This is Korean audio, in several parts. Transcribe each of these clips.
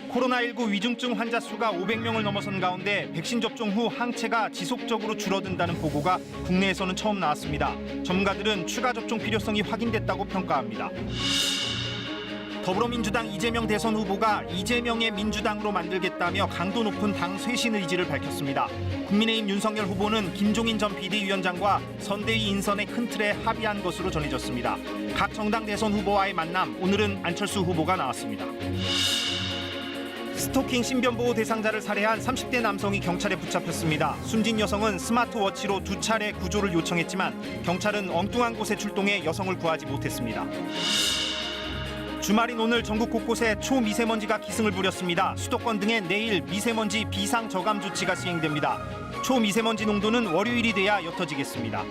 코로나19 위중증 환자 수가 500명을 넘어선 가운데 백신 접종 후 항체가 지속적으로 줄어든다는 보고가 국내에서는 처음 나왔습니다. 전문가들은 추가 접종 필요성이 확인됐다고 평가합니다. 더불어민주당 이재명 대선 후보가 이재명의 민주당으로 만들겠다며 강도 높은 당 쇄신 의지를 밝혔습니다. 국민의힘 윤석열 후보는 김종인 전 비대위원장과 선대위 인선의 큰 틀에 합의한 것으로 전해졌습니다. 각 정당 대선 후보와의 만남, 오늘은 안철수 후보가 나왔습니다. 스토킹 신변보호 대상자를 살해한 30대 남성이 경찰에 붙잡혔습니다. 숨진 여성은 스마트워치로 2차례 구조를 요청했지만 경찰은 엉뚱한 곳에 출동해 여성을 구하지 못했습니다. 주말인 오늘 전국 곳곳에 초미세먼지가 기승을 부렸습니다. 수도권 등에 내일 미세먼지 비상 저감 조치가 시행됩니다. 초미세먼지 농도는 월요일이 돼야 옅어지겠습니다.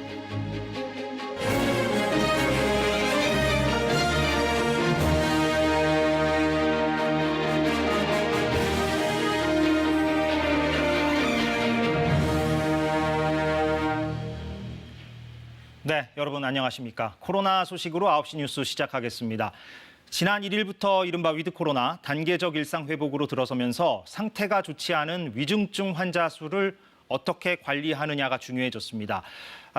네, 여러분 안녕하십니까. 코로나 소식으로 9시 뉴스 시작하겠습니다. 지난 1일부터 이른바 위드 코로나 단계적 일상 회복으로 들어서면서 상태가 좋지 않은 위중증 환자 수를 어떻게 관리하느냐가 중요해졌습니다.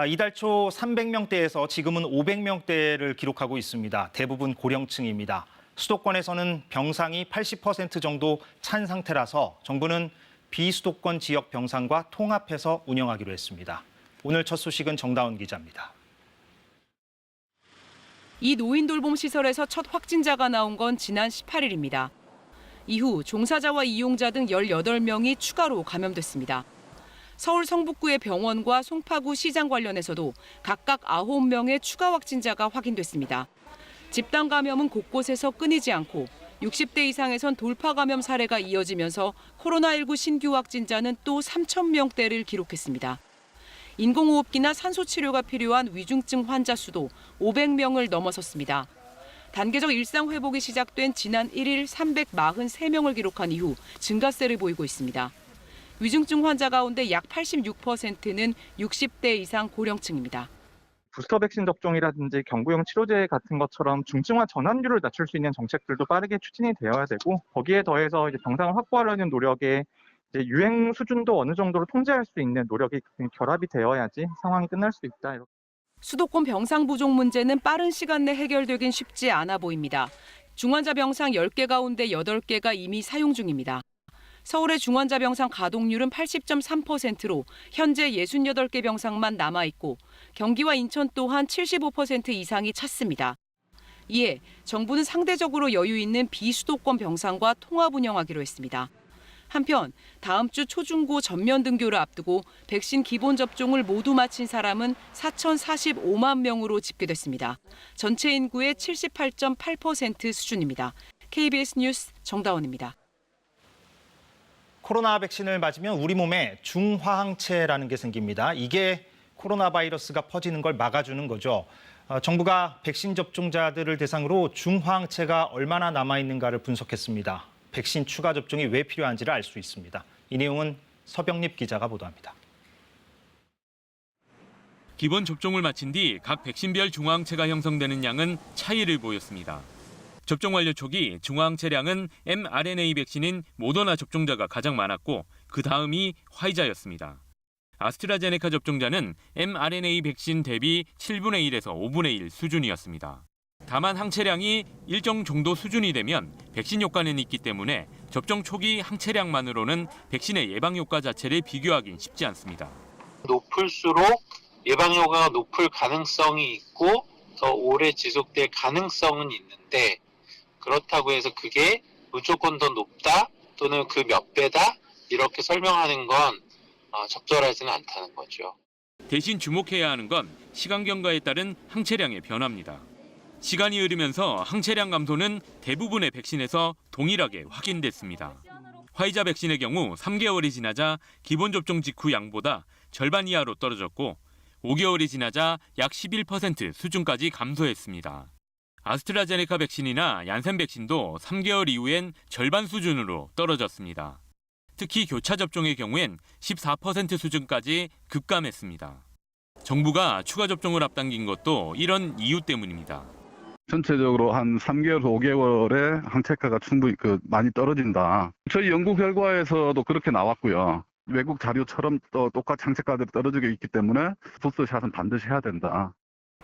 이달 초 300명대에서 지금은 500명대를 기록하고 있습니다. 대부분 고령층입니다. 수도권에서는 병상이 80% 정도 찬 상태라서 정부는 비수도권 지역 병상과 통합해서 운영하기로 했습니다. 오늘 첫 소식은 정다운 기자입니다. 이 노인 돌봄 시설에서 첫 확진자가 나온 건 지난 18일입니다. 이후 종사자와 이용자 등 18명이 추가로 감염됐습니다. 서울 성북구의 병원과 송파구 시장 관련해서도 각각 9명의 추가 확진자가 확인됐습니다. 집단 감염은 곳곳에서 끊이지 않고 60대 이상에선 돌파 감염 사례가 이어지면서 코로나19 신규 확진자는 또 3,000명대를 기록했습니다. 인공호흡기나 산소치료가 필요한 위중증 환자 수도 500명을 넘어섰습니다. 단계적 일상 회복이 시작된 지난 1일 343명을 기록한 이후 증가세를 보이고 있습니다. 위중증 환자 가운데 약 86%는 60대 이상 고령층입니다. 부스터 백신 접종이라든지 경구용 치료제 같은 것처럼 중증화 전환율을 낮출 수 있는 정책들도 빠르게 추진이 되어야 되고, 거기에 더해서 이제 병상을 확보하려는 노력에 이제 유행 수준도 어느 정도로 통제할 수 있는 노력이 결합이 되어야지 상황이 끝날 수 있다. 수도권 병상 부족 문제는 빠른 시간 내 해결되긴 쉽지 않아 보입니다. 중환자 병상 10개 가운데 8개가 이미 사용 중입니다. 서울의 중환자 병상 가동률은 80.3%로 현재 68개 병상만 남아있고 경기와 인천 또한 75% 이상이 찼습니다. 이에 정부는 상대적으로 여유 있는 비수도권 병상과 통합 운영하기로 했습니다. 한편 다음 주 초중고 전면 등교를 앞두고 백신 기본 접종을 모두 마친 사람은 4,045만 명으로 집계됐습니다. 전체 인구의 78.8% 수준입니다. KBS 뉴스 정다원입니다. 코로나 백신을 맞으면 우리 몸에 중화항체라는 게 생깁니다. 이게 코로나 바이러스가 퍼지는 걸 막아주는 거죠. 정부가 백신 접종자들을 대상으로 중화항체가 얼마나 남아있는가를 분석했습니다. 백신 추가 접종이 왜 필요한지를 알 수 있습니다. 이 내용은 서병립 기자가 보도합니다. 기본 접종을 마친 뒤 각 백신별 중화항체가 형성되는 양은 차이를 보였습니다. 접종 완료 초기 중화항체량은 mRNA 백신인 모더나 접종자가 가장 많았고 그 다음이 화이자였습니다. 아스트라제네카 접종자는 mRNA 백신 대비 7분의 1에서 5분의 1 수준이었습니다. 다만 항체량이 일정 정도 수준이 되면 백신 효과는 있기 때문에 접종 초기 항체량만으로는 백신의 예방 효과 자체를 비교하긴 쉽지 않습니다. 높을수록 예방 효과가 높을 가능성이 있고 더 오래 지속될 가능성은 있는데, 그렇다고 해서 그게 무조건 더 높다 또는 그 몇 배다 이렇게 설명하는 건 적절하지는 않다는 거죠. 대신 주목해야 하는 건 시간경과에 따른 항체량의 변화입니다. 시간이 흐르면서 항체량 감소는 대부분의 백신에서 동일하게 확인됐습니다. 화이자 백신의 경우 3개월이 지나자 기본 접종 직후 양보다 절반 이하로 떨어졌고 5개월이 지나자 약 11% 수준까지 감소했습니다. 아스트라제네카 백신이나 얀센 백신도 3개월 이후엔 절반 수준으로 떨어졌습니다. 특히 교차 접종의 경우엔 14% 수준까지 급감했습니다. 정부가 추가 접종을 앞당긴 것도 이런 이유 때문입니다. 전체적으로 한 3개월, 5개월에 항체가가 충분히 많이 떨어진다. 저희 연구 결과에서도 그렇게 나왔고요. 외국 자료처럼 또 똑같이 항체가들이 떨어지고 있기 때문에 부스터샷은 반드시 해야 된다.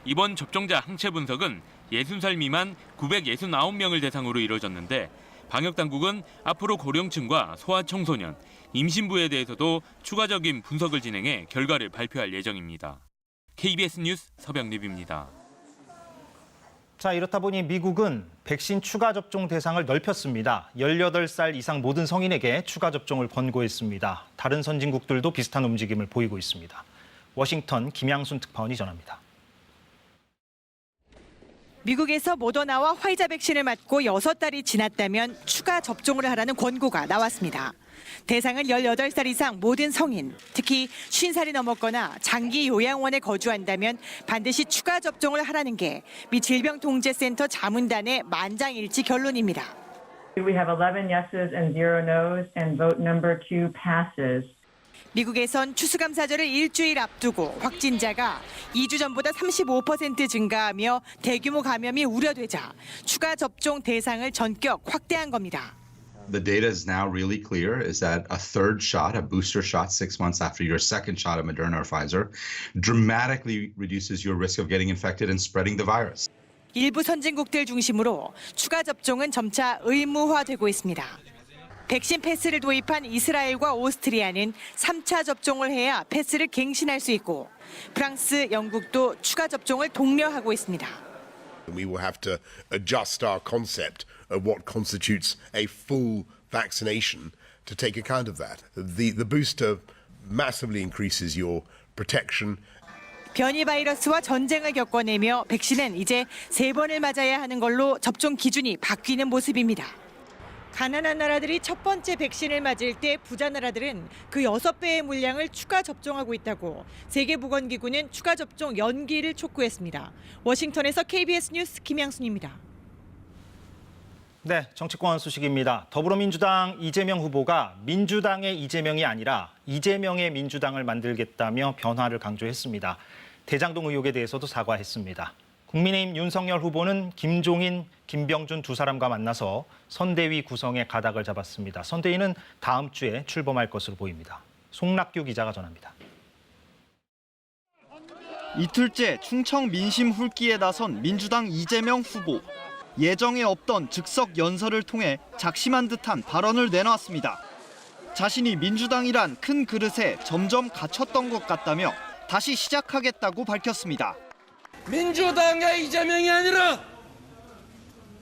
이번 접종자 항체 분석은 60살 미만 969명을 대상으로 이뤄졌는데 방역당국은 앞으로 고령층과 소아청소년, 임신부에 대해서도 추가적인 분석을 진행해 결과를 발표할 예정입니다. KBS 뉴스 서병립입니다. 자, 이렇다 보니 미국은 백신 추가 접종 대상을 넓혔습니다. 18살 이상 모든 성인에게 추가 접종을 권고했습니다. 다른 선진국들도 비슷한 움직임을 보이고 있습니다. 워싱턴 김양순 특파원이 전합니다. 미국에서 모더나와 화이자 백신을 맞고 6달이 지났다면 추가 접종을 하라는 권고가 나왔습니다. 대상은 18살 이상 모든 성인, 특히 50살이 넘었거나 장기 요양원에 거주한다면 반드시 추가 접종을 하라는 게 미 질병통제센터 자문단의 만장일치 결론입니다. We have 11 yeses and 0 nos, and vote number 2 passes. 미국에선 추수감사절을 일주일 앞두고 확진자가 2주 전보다 35% 증가하며 대규모 감염이 우려되자 추가 접종 대상을 전격 확대한 겁니다. The data is now really clear is that a third shot, a booster shot 6 months after your second shot of Moderna or Pfizer, dramatically reduces your risk of getting infected and spreading the virus. 일부 선진국들 중심으로 추가 접종은 점차 의무화되고 있습니다. 백신 패스를 도입한 이스라엘과 오스트리아는 3차 접종을 해야 패스를 갱신할 수 있고 프랑스, 영국도 추가 접종을 독려하고 있습니다. We will have to adjust our concept of what constitutes a full vaccination to take account of that. The booster massively increases your protection. 변이 바이러스와 전쟁을 겪어내며 백신은 이제 3번을 맞아야 하는 걸로 접종 기준이 바뀌는 모습입니다. 가난한 나라들이 첫 번째 백신을 맞을 때 부자 나라들은 그 6배의 물량을 추가 접종하고 있다고 세계보건기구는 추가 접종 연기를 촉구했습니다. 워싱턴에서 KBS 뉴스 김양순입니다. 네, 정치권 소식입니다. 더불어민주당 이재명 후보가 민주당의 이재명이 아니라 이재명의 민주당을 만들겠다며 변화를 강조했습니다. 대장동 의혹에 대해서도 사과했습니다. 국민의힘 윤석열 후보는 김종인, 김병준 두 사람과 만나서 선대위 구성에 가닥을 잡았습니다. 선대위는 다음 주에 출범할 것으로 보입니다. 송락규 기자가 전합니다. 이틀째 충청 민심 훑기에 나선 민주당 이재명 후보. 예정에 없던 즉석 연설을 통해 작심한 듯한 발언을 내놨습니다. 자신이 민주당이란 큰 그릇에 점점 갇혔던 것 같다며 다시 시작하겠다고 밝혔습니다. 민주당의 이재명이 아니라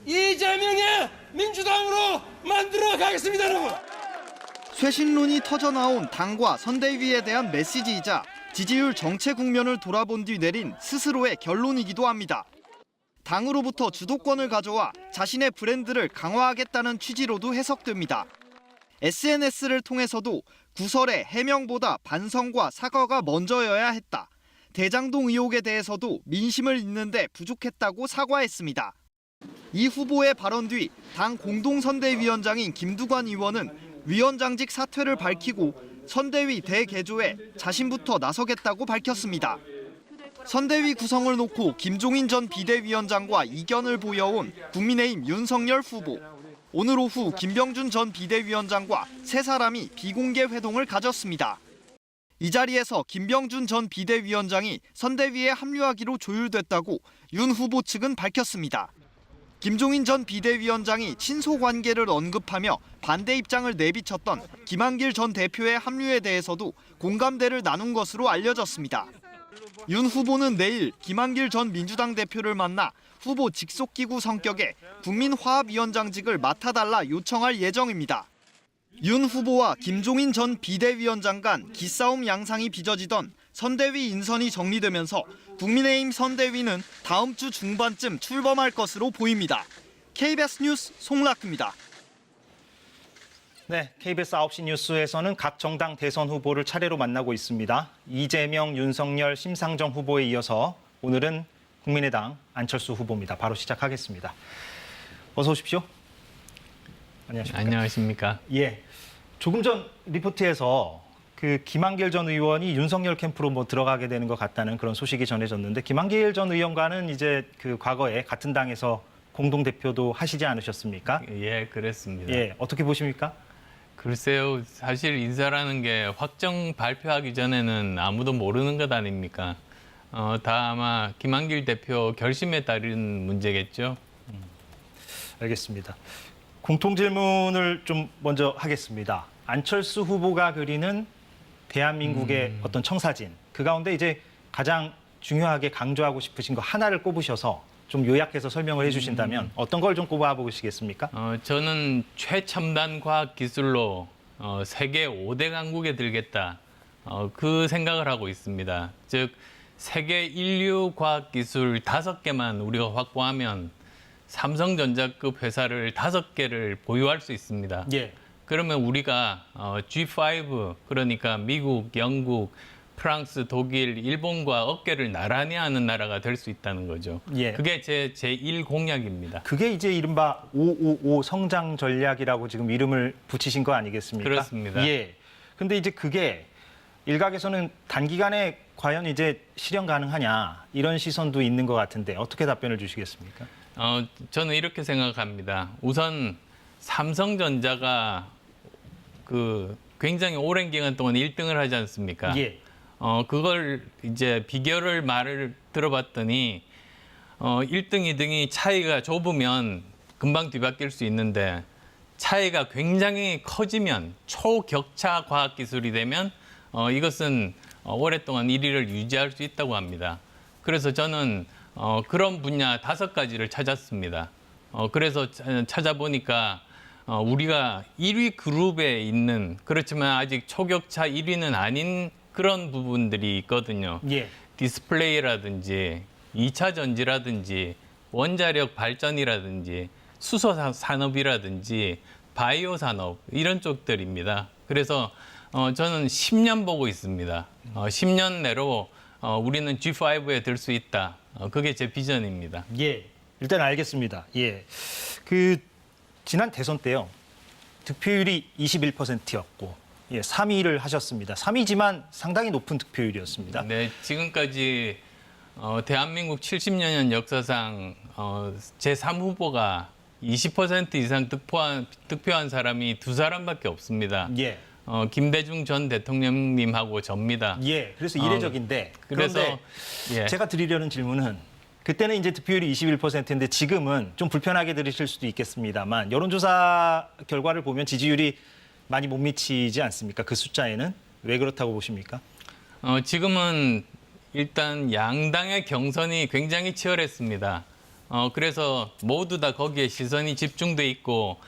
이재명의 민주당으로 만들어 가겠습니다, 여러분. 쇄신론이 터져나온 당과 선대위에 대한 메시지이자 지지율 정체 국면을 돌아본 뒤 내린 스스로의 결론이기도 합니다. 당으로부터 주도권을 가져와 자신의 브랜드를 강화하겠다는 취지로도 해석됩니다. SNS를 통해서도 구설의 해명보다 반성과 사과가 먼저여야 했다. 대장동 의혹에 대해서도 민심을 잇는 데 부족했다고 사과했습니다. 이 후보의 발언 뒤 당 공동선대위원장인 김두관 의원은 위원장직 사퇴를 밝히고 선대위 대개조에 자신부터 나서겠다고 밝혔습니다. 선대위 구성을 놓고 김종인 전 비대위원장과 이견을 보여온 국민의힘 윤석열 후보. 오늘 오후 김병준 전 비대위원장과 세 사람이 비공개 회동을 가졌습니다. 이 자리에서 김병준 전 비대위원장이 선대위에 합류하기로 조율됐다고 윤 후보 측은 밝혔습니다. 김종인 전 비대위원장이 친소 관계를 언급하며 반대 입장을 내비쳤던 김한길 전 대표의 합류에 대해서도 공감대를 나눈 것으로 알려졌습니다. 윤 후보는 내일 김한길 전 민주당 대표를 만나 후보 직속기구 성격의 국민화합위원장직을 맡아달라 요청할 예정입니다. 윤 후보와 김종인 전 비대위원장 간 기싸움 양상이 빚어지던 선대위 인선이 정리되면서 국민의힘 선대위는 다음 주 중반쯤 출범할 것으로 보입니다. KBS 뉴스 송락규입니다. 네, KBS 9시 뉴스에서는 각 정당 대선 후보를 차례로 만나고 있습니다. 이재명, 윤석열, 심상정 후보에 이어서 오늘은 국민의당 안철수 후보입니다. 바로 시작하겠습니다. 어서 오십시오. 안녕하십니까? 안녕하십니까? 예, 조금 전 리포트에서 그 김한길 전 의원이 윤석열 캠프로 뭐 들어가게 되는 것 같다는 그런 소식이 전해졌는데 김한길 전 의원과는 이제 그 과거에 같은 당에서 공동 대표도 하시지 않으셨습니까? 예, 그랬습니다. 예, 어떻게 보십니까? 글쎄요, 사실 인사라는 게 확정 발표하기 전에는 아무도 모르는 것 아닙니까? 다 아마 김한길 대표 결심에 따른 문제겠죠. 알겠습니다. 공통 질문을 좀 먼저 하겠습니다. 안철수 후보가 그리는 대한민국의 어떤 청사진, 그 가운데 이제 가장 중요하게 강조하고 싶으신 거 하나를 꼽으셔서 좀 요약해서 설명을 해주신다면 어떤 걸 좀 꼽아보시겠습니까? 저는 최첨단 과학 기술로 세계 5대 강국에 들겠다. 그 생각을 하고 있습니다. 즉 세계 인류 과학 기술 5개만 우리가 확보하면 삼성전자급 회사를 5개를 보유할 수 있습니다. 예. 그러면 우리가 G5, 그러니까 미국, 영국, 프랑스, 독일, 일본과 어깨를 나란히 하는 나라가 될 수 있다는 거죠. 예. 그게 제 제1 공약입니다. 그게 이제 이른바 555 성장 전략이라고 지금 이름을 붙이신 거 아니겠습니까? 그렇습니다. 예. 근데 이제 그게 일각에서는 단기간에 과연 이제 실현 가능하냐 이런 시선도 있는 것 같은데 어떻게 답변을 주시겠습니까? 저는 이렇게 생각합니다. 우선 삼성전자가 그 굉장히 오랜 기간 동안 1등을 하지 않습니까? 예. 그걸 이제 비결을 말을 들어봤더니 1등, 2등이 차이가 좁으면 금방 뒤바뀔 수 있는데 차이가 굉장히 커지면 초격차 과학기술이 되면 이것은 오랫동안 1위를 유지할 수 있다고 합니다. 그래서 저는 그런 분야 5가지를 찾았습니다. 그래서 찾아보니까 우리가 1위 그룹에 있는, 그렇지만 아직 초격차 1위는 아닌 그런 부분들이 있거든요. 예. 디스플레이라든지 2차 전지라든지 원자력 발전이라든지 수소 산업이라든지 바이오 산업 이런 쪽들입니다. 그래서 저는 10년 보고 있습니다. 10년 내로 우리는 G5에 들 수 있다. 그게 제 비전입니다. 예. 일단 알겠습니다. 예. 그 지난 대선 때요. 득표율이 21%였고 예, 3위를 하셨습니다. 3위지만 상당히 높은 득표율이었습니다. 네, 지금까지 대한민국 70년 역사상 제3후보가 20% 이상 득표한 사람이 2사람밖에 없습니다. 예. 김대중 전 대통령님하고 접니다. 예. 그래서 이례적인데 그래서 그런데 예. 제가 드리려는 질문은 그때는 이제 득표율이 21%인데 지금은 좀 불편하게 들으실 수도 있겠습니다만 여론조사 결과를 보면 지지율이 많이 못 미치지 않습니까? 그 숫자에는 왜 그렇다고 보십니까? 지금은 일단 양당의 경선이 굉장히 치열했습니다. 그래서 모두 다 거기에 시선이 집중돼 있고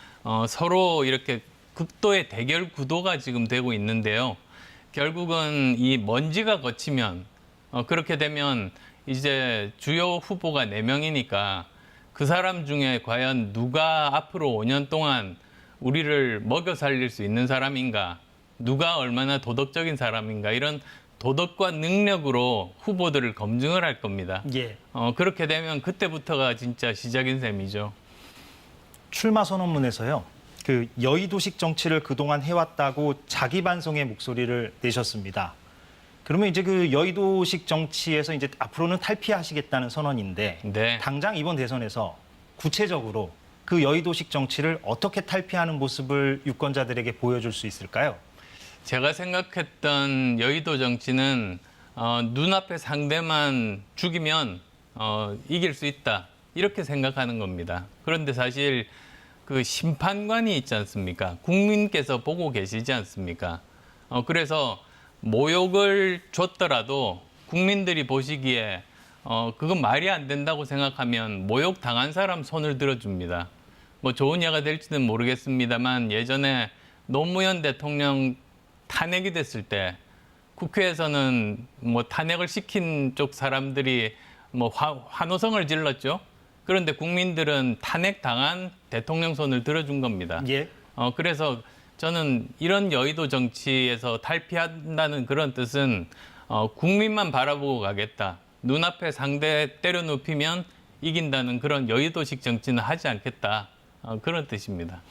서로 이렇게 극도의 대결 구도가 지금 되고 있는데요. 결국은 이 먼지가 걷히면 그렇게 되면 이제 주요 후보가 4명이니까 그 사람 중에 과연 누가 앞으로 5년 동안 우리를 먹여 살릴 수 있는 사람인가, 누가 얼마나 도덕적인 사람인가, 이런 도덕과 능력으로 후보들을 검증을 할 겁니다. 예. 그렇게 되면 그때부터가 진짜 시작인 셈이죠. 출마 선언문에서요. 그 여의도식 정치를 그동안 해왔다고 자기 반성의 목소리를 내셨습니다. 그러면 이제 그 여의도식 정치에서 이제 앞으로는 탈피하시겠다는 선언인데 네. 당장 이번 대선에서 구체적으로 그 여의도식 정치를 어떻게 탈피하는 모습을 유권자들에게 보여줄 수 있을까요? 제가 생각했던 여의도 정치는 눈앞의 상대만 죽이면 이길 수 있다, 이렇게 생각하는 겁니다. 그런데 사실 그 심판관이 있지 않습니까? 국민께서 보고 계시지 않습니까? 그래서 모욕을 줬더라도 국민들이 보시기에 그건 말이 안 된다고 생각하면 모욕 당한 사람 손을 들어줍니다. 뭐 좋은 예가 될지는 모르겠습니다만 예전에 노무현 대통령 탄핵이 됐을 때 국회에서는 뭐 탄핵을 시킨 쪽 사람들이 뭐 환호성을 질렀죠. 그런데 국민들은 탄핵 당한 대통령 손을 들어준 겁니다. 예. 그래서 저는 이런 여의도 정치에서 탈피한다는 그런 뜻은 국민만 바라보고 가겠다. 눈앞에 상대 때려 눕히면 이긴다는 그런 여의도식 정치는 하지 않겠다. 그런 뜻입니다.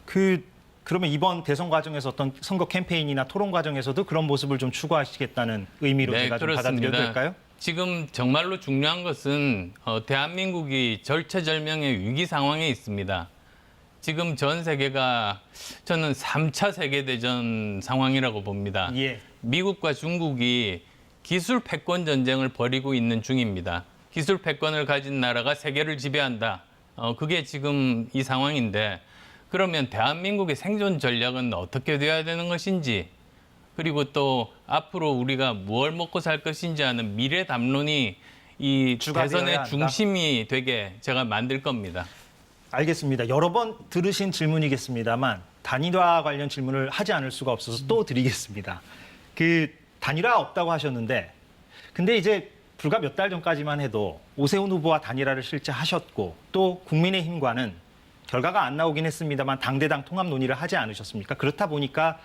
그 그러면 이번 대선 과정에서 어떤 선거 캠페인이나 토론 과정에서도 그런 모습을 좀 추구하시겠다는 의미로 네, 제가 좀 그렇습니다. 받아들여도 될까요? 지금 정말로 중요한 것은 대한민국이 절체절명의 위기 상황에 있습니다. 지금 전 세계가 저는 3차 세계대전 상황이라고 봅니다. 예. 미국과 중국이 기술 패권 전쟁을 벌이고 있는 중입니다. 기술 패권을 가진 나라가 세계를 지배한다. 그게 지금 이 상황인데 그러면 대한민국의 생존 전략은 어떻게 돼야 되는 것인지 그리고 또 앞으로 우리가 무엇을 먹고 살 것인지 하는 미래 담론이 이 대선의 중심이 되게 제가 만들 겁니다. 알겠습니다. 여러 번 들으신 질문이겠습니다만 단일화 관련 질문을 하지 않을 수가 없어서 또 드리겠습니다. 그 단일화 없다고 하셨는데 근데 이제 불과 몇 달 전까지만 해도 오세훈 후보와 단일화를 실제 하셨고 또 국민의힘과는 결과가 안 나오긴 했습니다만 당대당 통합 논의를 하지 않으셨습니까? 그렇다 보니까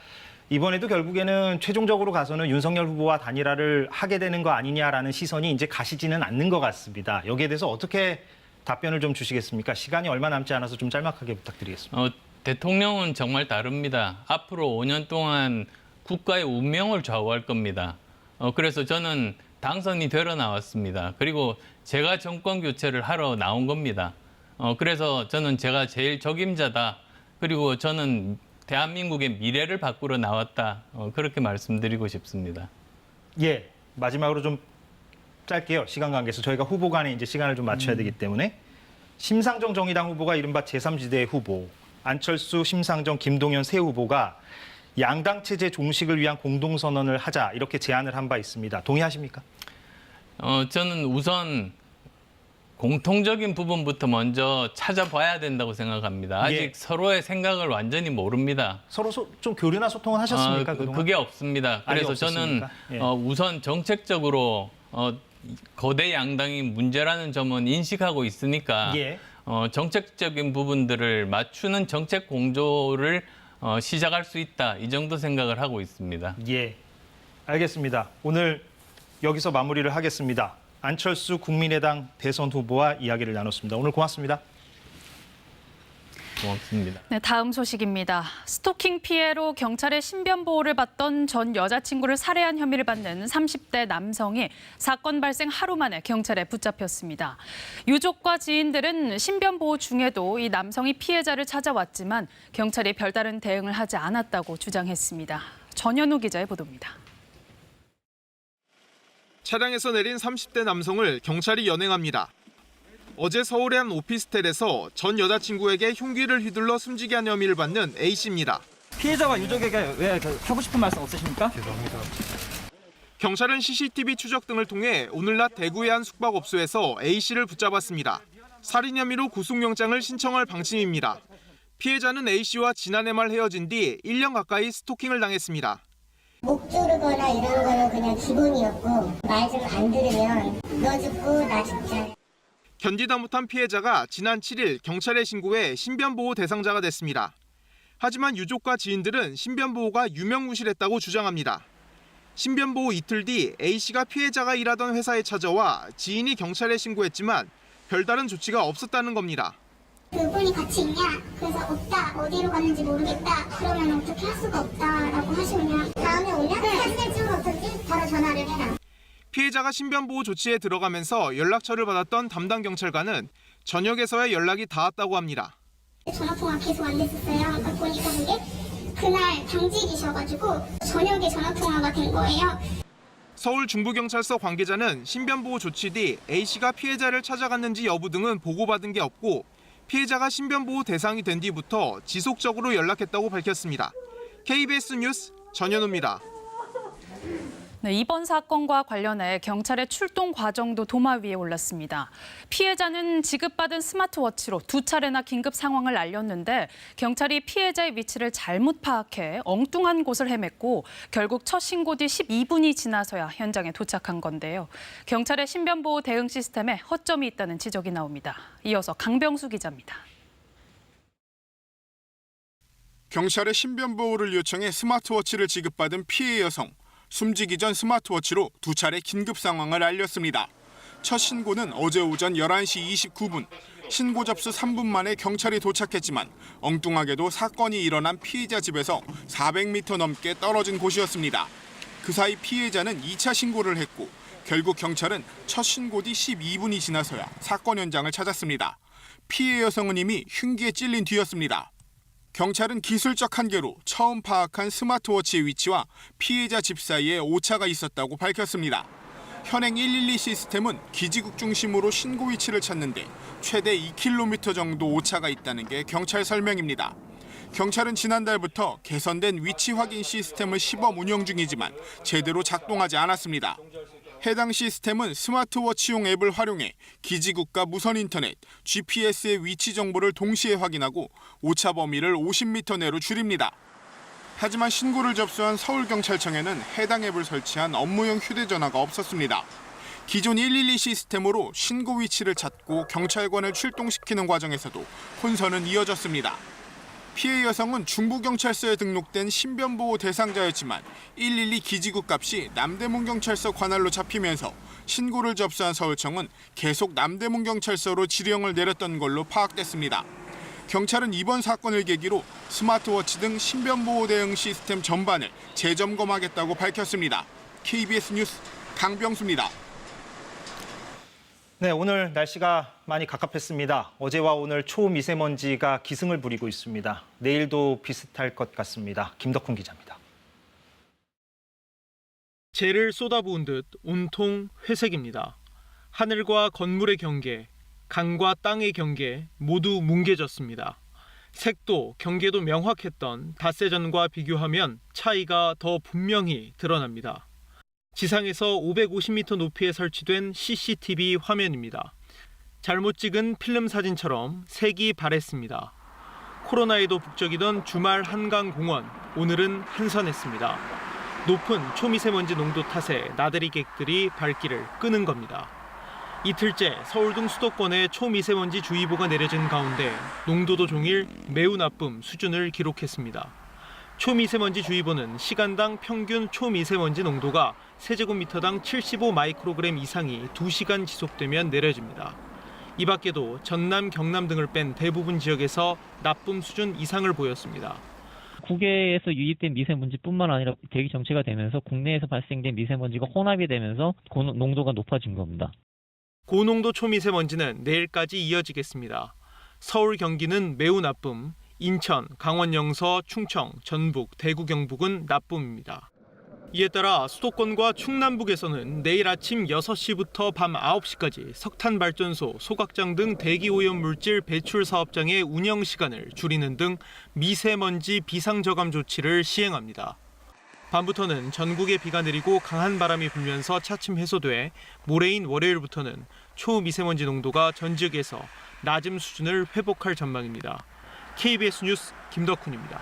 이번에도 결국에는 최종적으로 가서는 윤석열 후보와 단일화를 하게 되는 거 아니냐라는 시선이 이제 가시지는 않는 것 같습니다. 여기에 대해서 어떻게 답변을 좀 주시겠습니까? 시간이 얼마 남지 않아서 좀 짤막하게 부탁드리겠습니다. 대통령은 정말 다릅니다. 앞으로 5년 동안 국가의 운명을 좌우할 겁니다. 그래서 저는 당선이 되러 나왔습니다. 그리고 제가 정권 교체를 하러 나온 겁니다. 그래서 저는 제가 제일 적임자다. 그리고 저는 대한민국의 미래를 바꾸러 나왔다. 그렇게 말씀드리고 싶습니다. 예, 마지막으로 좀 짧게요. 시간 관계에서 저희가 후보 간에 이제 시간을 좀 맞춰야 되기 때문에 심상정 정의당 후보가 이른바 제3지대 후보, 안철수, 심상정, 김동연 세 후보가 양당 체제 종식을 위한 공동선언을 하자 이렇게 제안을 한 바 있습니다. 동의하십니까? 저는 우선 공통적인 부분부터 먼저 찾아봐야 된다고 생각합니다. 아직 예. 서로의 생각을 완전히 모릅니다. 서로 좀 교류나 소통은 하셨습니까? 그동안? 그게 없습니다. 그래서 저는 예. 우선 정책적으로 거대 양당이 문제라는 점은 인식하고 있으니까 예. 정책적인 부분들을 맞추는 정책 공조를 시작할 수 있다. 이 정도 생각을 하고 있습니다. 예, 알겠습니다. 오늘 여기서 마무리를 하겠습니다. 안철수 국민의당 대선 후보와 이야기를 나눴습니다. 오늘 고맙습니다. 고맙습니다. 네, 다음 소식입니다. 스토킹 피해로 경찰의 신변 보호를 받던 전 여자친구를 살해한 혐의를 받는 30대 남성이 사건 발생 하루 만에 경찰에 붙잡혔습니다. 유족과 지인들은 신변 보호 중에도 이 남성이 피해자를 찾아왔지만 경찰이 별다른 대응을 하지 않았다고 주장했습니다. 전현우 기자의 보도입니다. 차량에서 내린 30대 남성을 경찰이 연행합니다. 어제 서울의 한 오피스텔에서 전 여자친구에게 흉기를 휘둘러 숨지게 한 혐의를 받는 A씨입니다. 피해자와 유족에게 왜 하고 싶은 말씀 없으십니까? 죄송합니다. 경찰은 CCTV 추적 등을 통해 오늘 낮 대구의 한 숙박업소에서 A씨를 붙잡았습니다. 살인 혐의로 구속영장을 신청할 방침입니다. 피해자는 A씨와 지난해 말 헤어진 뒤 1년 가까이 스토킹을 당했습니다. 목 조르거나 이런 거는 그냥 기본이었고 말 좀 안 들으면 너 죽고 나 죽자. 견디다 못한 피해자가 지난 7일 경찰에 신고해 신변보호 대상자가 됐습니다. 하지만 유족과 지인들은 신변보호가 유명무실했다고 주장합니다. 신변보호 이틀 뒤 A씨가 피해자가 일하던 회사에 찾아와 지인이 경찰에 신고했지만 별다른 조치가 없었다는 겁니다. 그분이 같이 있냐? 그래서 없다. 어디로 갔는지 모르겠다. 그러면 어떻게 할 수가 없다라고 하시면 다음에 오냐? 네. 좀 어떻게? 바로 전화를 해라. 피해자가 신변보호 조치에 들어가면서 연락처를 받았던 담당 경찰관은 저녁에서야 연락이 닿았다고 합니다. 전화통화 계속 안 됐었어요. 아까 보니까 그게 그날 당직이셔가지고 저녁에 전화통화가 된 거예요. 서울 중부경찰서 관계자는 신변보호 조치 뒤 A씨가 피해자를 찾아갔는지 여부 등은 보고받은 게 없고 피해자가 신변보호 대상이 된 뒤부터 지속적으로 연락했다고 밝혔습니다. KBS 뉴스 전현우입니다. 네, 이번 사건과 관련해 경찰의 출동 과정도 도마 위에 올랐습니다. 피해자는 지급받은 스마트워치로 2차례나 긴급 상황을 알렸는데 경찰이 피해자의 위치를 잘못 파악해 엉뚱한 곳을 헤맸고 결국 첫 신고 뒤 12분이 지나서야 현장에 도착한 건데요. 경찰의 신변보호 대응 시스템에 허점이 있다는 지적이 나옵니다. 이어서 강병수 기자입니다. 경찰의 신변보호를 요청해 스마트워치를 지급받은 피해 여성. 숨지기 전 스마트워치로 2차례 긴급 상황을 알렸습니다. 첫 신고는 어제 오전 11시 29분. 신고 접수 3분 만에 경찰이 도착했지만 엉뚱하게도 사건이 일어난 피해자 집에서 400m 넘게 떨어진 곳이었습니다. 그 사이 피해자는 2차 신고를 했고 결국 경찰은 첫 신고 뒤 12분이 지나서야 사건 현장을 찾았습니다. 피해 여성은 이미 흉기에 찔린 뒤였습니다. 경찰은 기술적 한계로 처음 파악한 스마트워치의 위치와 피해자 집 사이에 오차가 있었다고 밝혔습니다. 현행 112 시스템은 기지국 중심으로 신고 위치를 찾는데 최대 2km 정도 오차가 있다는 게 경찰 설명입니다. 경찰은 지난달부터 개선된 위치 확인 시스템을 시범 운영 중이지만 제대로 작동하지 않았습니다. 해당 시스템은 스마트워치용 앱을 활용해 기지국과 무선 인터넷, GPS의 위치 정보를 동시에 확인하고 오차 범위를 50m 내로 줄입니다. 하지만 신고를 접수한 서울경찰청에는 해당 앱을 설치한 업무용 휴대전화가 없었습니다. 기존 112 시스템으로 신고 위치를 찾고 경찰관을 출동시키는 과정에서도 혼선은 이어졌습니다. 피해 여성은 중부경찰서에 등록된 신변보호 대상자였지만 112 기지국 값이 남대문경찰서 관할로 잡히면서 신고를 접수한 서울청은 계속 남대문경찰서로 지령을 내렸던 걸로 파악됐습니다. 경찰은 이번 사건을 계기로 스마트워치 등 신변보호 대응 시스템 전반을 재점검하겠다고 밝혔습니다. KBS 뉴스 강병수입니다. 네, 오늘 날씨가 많이 갑갑했습니다. 어제와 오늘 초미세먼지가 기승을 부리고 있습니다. 내일도 비슷할 것 같습니다. 김덕훈 기자입니다. 재를 쏟아부은 듯 온통 회색입니다. 하늘과 건물의 경계, 강과 땅의 경계 모두 뭉개졌습니다. 색도 경계도 명확했던 닷새 전과 비교하면 차이가 더 분명히 드러납니다. 지상에서 550m 높이에 설치된 CCTV 화면입니다. 잘못 찍은 필름 사진처럼 색이 바랬습니다. 코로나에도 북적이던 주말 한강공원, 오늘은 한산했습니다. 높은 초미세먼지 농도 탓에 나들이객들이 발길을 끄는 겁니다. 이틀째 서울 등 수도권에 초미세먼지 주의보가 내려진 가운데 농도도 종일 매우 나쁨 수준을 기록했습니다. 초미세먼지 주의보는 시간당 평균 초미세먼지 농도가 세제곱미터당 75 마이크로그램 이상이 2시간 지속되면 내려집니다. 이 밖에도 전남, 경남 등을 뺀 대부분 지역에서 나쁨 수준 이상을 보였습니다. 국외에서 유입된 미세먼지뿐만 아니라 대기 정체가 되면서 국내에서 발생된 미세먼지가 혼합이 되면서 농도가 높아진 겁니다. 고농도 초미세먼지는 내일까지 이어지겠습니다. 서울, 경기는 매우 나쁨, 인천, 강원 영서, 충청, 전북, 대구 경북은 나쁨입니다. 이에 따라 수도권과 충남북에서는 내일 아침 6시부터 밤 9시까지 석탄발전소, 소각장 등 대기오염물질 배출 사업장의 운영 시간을 줄이는 등 미세먼지 비상저감 조치를 시행합니다. 밤부터는 전국에 비가 내리고 강한 바람이 불면서 차츰 해소돼 모레인 월요일부터는 초미세먼지 농도가 전 지역에서 낮음 수준을 회복할 전망입니다. KBS 뉴스 김덕훈입니다.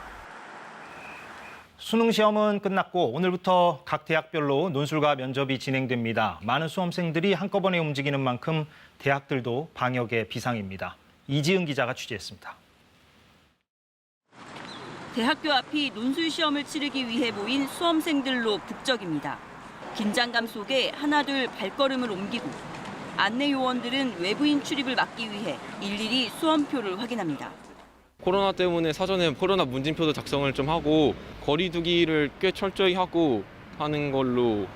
수능 시험은 끝났고 오늘부터 각 대학별로 논술과 면접이 진행됩니다. 많은 수험생들이 한꺼번에 움직이는 만큼 대학들도 방역에 비상입니다. 이지은 기자가 취재했습니다. 대학교 앞이 논술 시험을 치르기 위해 모인 수험생들로 북적입니다. 긴장감 속에 하나둘 발걸음을 옮기고 안내 요원들은 외부인 출입을 막기 위해 일일이 수험표를 확인합니다. 코로나 때문에 사전에 코로나 문진표도 작성을 좀 하고 거리 두기를 꽤 철저히 하고 하는 걸로.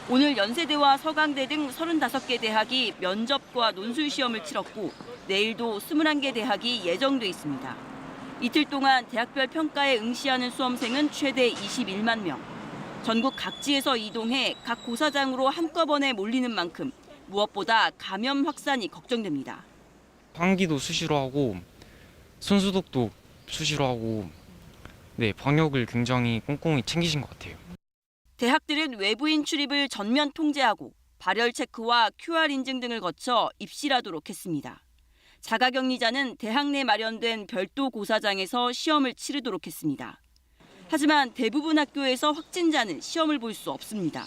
오늘 연세대와 서강대 등 35개 대학이 면접과 논술 시험을 치렀고 내일도 21개 대학이 예정돼 있습니다. 이틀 동안 대학별 평가에 응시하는 수험생은 최대 21만 명. 전국 각지에서 이동해 각 고사장으로 한꺼번에 몰리는 만큼 무엇보다 감염 확산이 걱정됩니다. 환기도 수시로 하고 손소독도 수시로 하고 방역을 굉장히 꼼꼼히 챙기신 것 같아요. 대학들은 외부인 출입을 전면 통제하고 발열 체크와 QR 인증 등을 거쳐 입시를 하도록 했습니다. 자가격리자는 대학 내 마련된 별도 고사장에서 시험을 치르도록 했습니다. 하지만 대부분 학교에서 확진자는 시험을 볼 수 없습니다.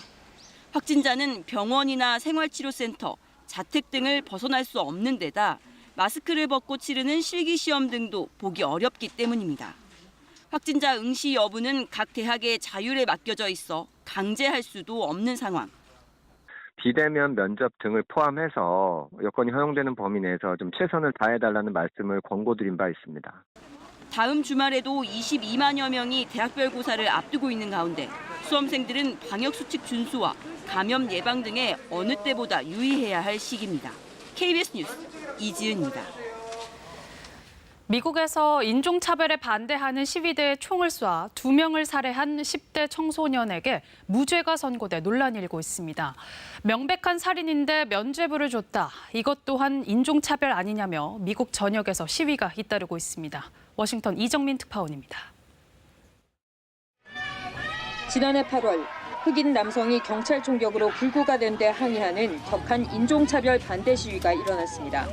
확진자는 병원이나 생활치료센터, 자택 등을 벗어날 수 없는 데다 마스크를 벗고 치르는 실기시험 등도 보기 어렵기 때문입니다. 확진자 응시 여부는 각 대학의 자율에 맡겨져 있어 강제할 수도 없는 상황. 비대면 면접 등을 포함해서 여건이 허용되는 범위 내에서 좀 최선을 다해달라는 말씀을 권고드린 바 있습니다. 다음 주말에도 22만여 명이 대학별 고사를 앞두고 있는 가운데 수험생들은 방역수칙 준수와 감염 예방 등에 어느 때보다 유의해야 할 시기입니다. KBS 뉴스 이지은입니다. 미국에서 인종차별에 반대하는 시위대에 총을 쏴 2명을 살해한 10대 청소년에게 무죄가 선고돼 논란이 일고 있습니다. 명백한 살인인데 면죄부를 줬다. 이것 또한 인종차별 아니냐며 미국 전역에서 시위가 잇따르고 있습니다. 워싱턴 이정민 특파원입니다. 지난해 8월 흑인 남성이 경찰 총격으로 불구가 된 데 항의하는 격한 인종차별 반대 시위가 일어났습니다.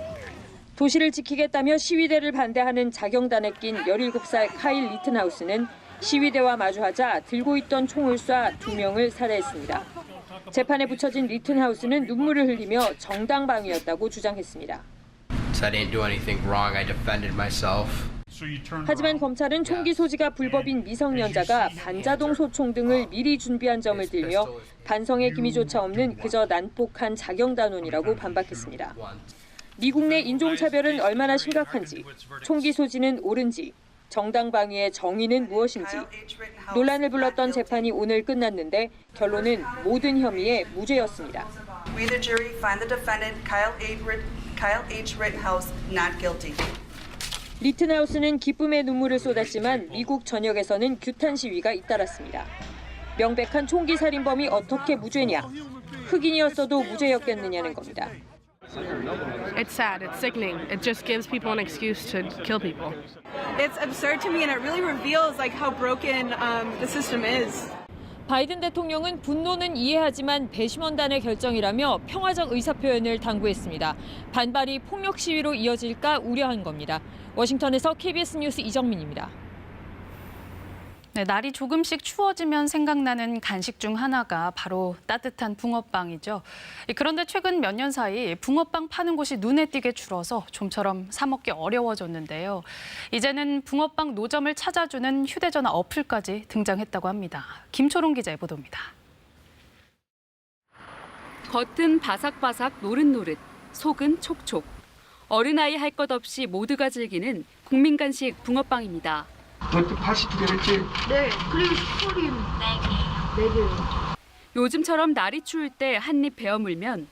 도시를 지키겠다며 시위대를 반대하는 자경단에 낀 17살 카일 리튼하우스는 시위대와 마주하자 들고 있던 총을 쏴 2명을 살해했습니다. 재판에 붙여진 리튼하우스는 눈물을 흘리며 정당방위였다고 주장했습니다. 하지만 검찰은 총기 소지가 불법인 미성년자가 반자동 소총 등을 미리 준비한 점을 들며 반성의 기미조차 없는 그저 난폭한 자경단원이라고 반박했습니다. 미국 내 인종차별은 얼마나 심각한지, 총기 소지는 옳은지, 정당방위의 정의는 무엇인지 논란을 불렀던 재판이 오늘 끝났는데 결론은 모든 혐의에 무죄였습니다. We the jury find the defendant Kyle H. Rittenhouse not guilty. 리튼하우스는 기쁨의 눈물을 쏟았지만 미국 전역에서는 규탄 시위가 잇따랐습니다. 명백한 총기 살인범이 어떻게 무죄냐? 흑인이었어도 무죄였겠느냐는 겁니다. It's sad, it's sickening. It just gives people an excuse to kill people. It's absurd to me and it really reveals how broken the system is. 바이든 대통령은 분노는 이해하지만 배심원단의 결정이라며 평화적 의사표현을 당부했습니다. 반발이 폭력 시위로 이어질까 우려한 겁니다. 워싱턴에서 KBS 뉴스 이정민입니다. 네, 날이 조금씩 추워지면 생각나는 간식 중 하나가 바로 따뜻한 붕어빵이죠. 그런데 최근 몇 년 사이 붕어빵 파는 곳이 눈에 띄게 줄어서 좀처럼 사 먹기 어려워졌는데요. 이제는 붕어빵 노점을 찾아주는 휴대전화 어플까지 등장했다고 합니다. 김초롱 기자의 보도입니다. 겉은 바삭바삭 노릇노릇, 속은 촉촉. 어른아이 할 것 없이 모두가 즐기는 국민 간식 붕어빵입니다. 그것도 80개랬지? 네, 그리고 슈크림 4개요. 요즘처럼 날이 추울 때 한 입 베어 물면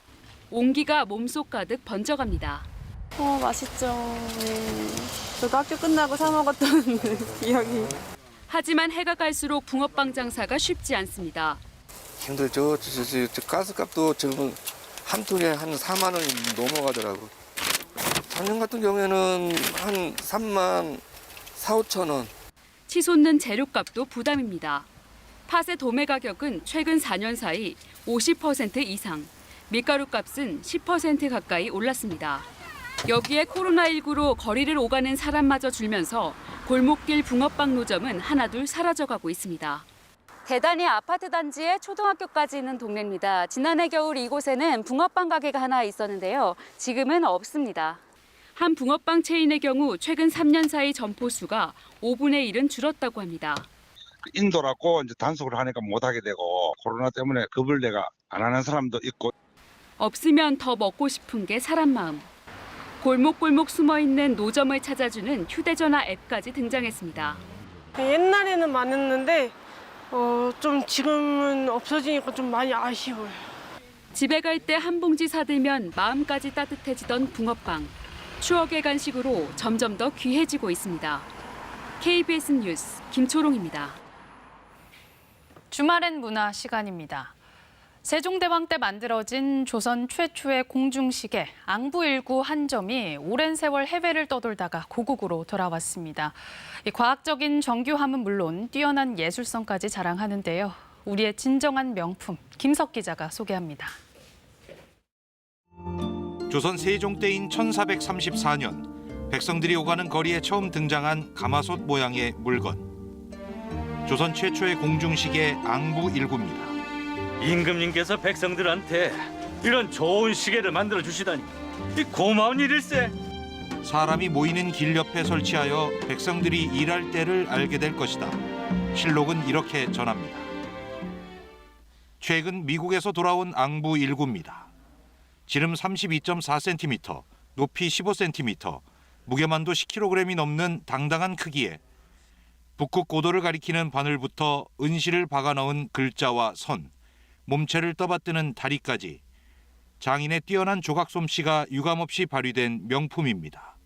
온기가 몸속 가득 번져갑니다. 맛있죠. 저도 학교 끝나고 사 먹었던 기억이. 하지만 해가 갈수록 붕어빵 장사가 쉽지 않습니다. 힘들죠. 저 가스값도 지금 한 톤에 한 4만 원이 넘어가더라고. 작년 같은 경우에는 한 3만 4, 5천 원. 치솟는 재료값도 부담입니다. 팥의 도매 가격은 최근 4년 사이 50% 이상, 밀가루 값은 10% 가까이 올랐습니다. 여기에 코로나19로 거리를 오가는 사람마저 줄면서 골목길 붕어빵 노점은 하나둘 사라져가고 있습니다. 대단히 아파트 단지에 초등학교까지 있는 동네입니다. 지난해 겨울 이곳에는 붕어빵 가게가 하나 있었는데요. 지금은 없습니다. 한 붕어빵 체인의 경우 최근 3년 사이 점포 수가 5분의 1은 줄었다고 합니다. 인도라고 이제 단속을 하니까 못하게 되고 코로나 때문에 급을 내가 안 하는 사람도 있고. 없으면 더 먹고 싶은 게 사람 마음. 골목골목 숨어있는 노점을 찾아주는 휴대전화 앱까지 등장했습니다. 옛날에는 많았는데 좀 지금은 없어지니까 좀 많이 아쉬워요. 집에 갈 때 한 봉지 사들면 마음까지 따뜻해지던 붕어빵. 추억의 간식으로 점점 더 귀해지고 있습니다. KBS 뉴스 김초롱입니다. 주말엔 문화 시간입니다. 세종대왕 때 만들어진 조선 최초의 공중시계 앙부19 한 점이 오랜 세월 해외를 떠돌다가 고국으로 돌아왔습니다. 이 과학적인 정교함은 물론 뛰어난 예술성까지 자랑하는데요. 우리의 진정한 명품 김석 기자가 소개합니다. 조선 세종 때인 1434년 백성들이 오가는 거리에 처음 등장한 가마솥 모양의 물건. 조선 최초의 공중시계 앙부19입니다. 임금님께서 백성들한테 이런 좋은 시계를 만들어 주시다니 이 고마운 일일세. 사람이 모이는 길 옆에 설치하여 백성들이 일할 때를 알게 될 것이다. 실록은 이렇게 전합니다. 최근 미국에서 돌아온 앙부 19입니다. 지름 32.4cm, 높이 15cm, 무게만도 10kg이 넘는 당당한 크기에 북극 고도를 가리키는 바늘부터 은실을 박아 넣은 글자와 선, 몸체를 떠받드는 다리까지 장인의 뛰어난 조각 솜씨가 유감없이 발휘된 명품입니다.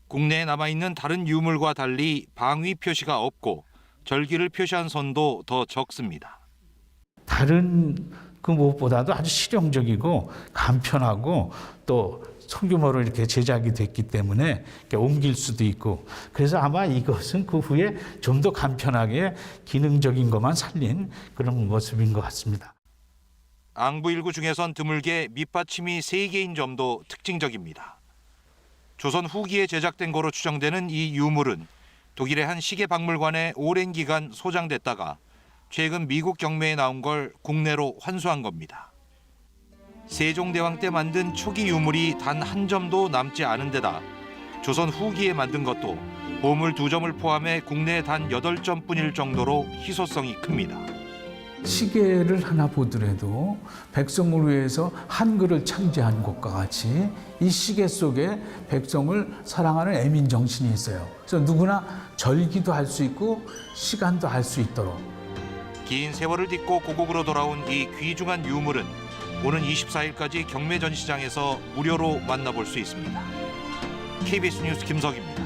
국내에 남아있는 다른 유물과 달리 방위 표시가 없고 절기를 표시한 선도 더 적습니다. 다른 그 무엇보다도 아주 실용적이고 간편하고 또 소규모로 이렇게 제작이 됐기 때문에 이렇게 옮길 수도 있고, 그래서 아마 이것은 그 후에 좀 더 간편하게 기능적인 것만 살린 그런 모습인 것 같습니다. 앙부 19 중에선 드물게 밑받침이 3개인 점도 특징적입니다. 조선 후기에 제작된 거로 추정되는 이 유물은 독일의 한 시계 박물관에 오랜 기간 소장됐다가 최근 미국 경매에 나온 걸 국내로 환수한 겁니다. 세종대왕 때 만든 초기 유물이 단 한 점도 남지 않은 데다 조선 후기에 만든 것도 보물 2점을 포함해 국내 단 8점뿐일 정도로 희소성이 큽니다. 시계를 하나 보더라도 백성을 위해서 한글을 창제한 것과 같이 이 시계 속에 백성을 사랑하는 애민 정신이 있어요. 그래서 누구나 절기도 할 수 있고 시간도 할 수 있도록. 긴 세월을 딛고 고국으로 돌아온 이 귀중한 유물은 오는 24일까지 경매 전시장에서 무료로 만나볼 수 있습니다. KBS 뉴스 김석입니다.